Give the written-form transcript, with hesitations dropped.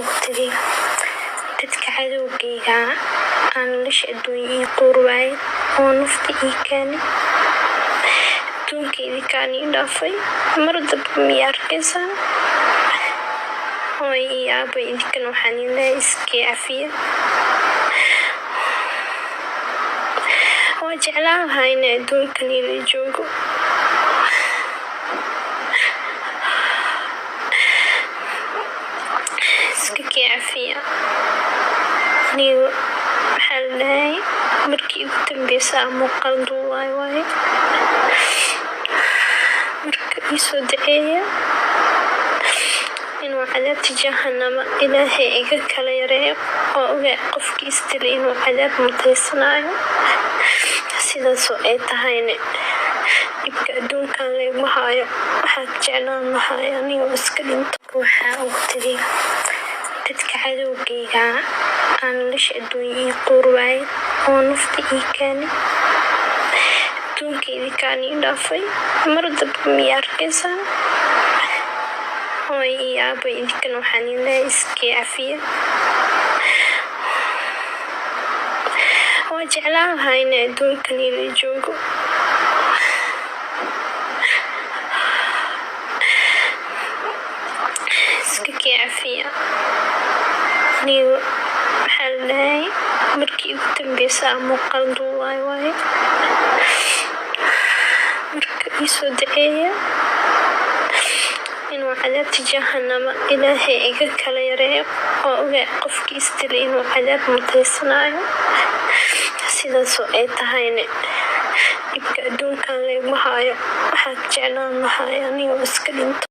waqtigii dadka cadowgayga aan nolosha adduunyo ii quurwaay oo nafta ii keenay adduunkaydii kaan ii dhaafay mar damba miyaa arkaysaan hooyo iyo aabbo idinkan waxaan ilahay iskii cafiya waa jeclaan lahaa inay adduunkan ila joogo iska kii cafiya anigu maxaa la dhahay markii ugu dambeysa muuqaal duuwaay waaye marka iisoo daceeya inuu cadaabta jahannama ilaahay iga kala yareeyo oo ogaa qofkii isdilay inuu cadaab mutaysanaayo sidaasoo ay tahayne dhibka adduunkan layguma haayo waxaad jeclaan lahaay anigoo iska dhinto waxaa waqtigii dadka cadowgayga aan nolosha adduunyo ii quurwaay oo nafta ii keenay adduunkaydii kaan ii dhaafay mar damba miyaa arkaysaan hooyo iyo aabbo idinkan waxaan ilahay iskii cafiya waa jeclaan lahaa inay adduunkan ila joogo iska kii cafiya anigu maxaa la dhahay markii ugu dambeysa muuqaal duuwaay waaye marka iisoo daceeya inuu cadaabta jahannama ilaahay iga kala yareeyo oo ogaa qofkii isdilay inuu cadaab mutaysanaayo sidaasoo ay tahayne dhibka adduunkan layguma haayo waxaad jeclaan lahaay anigoo iska dhinto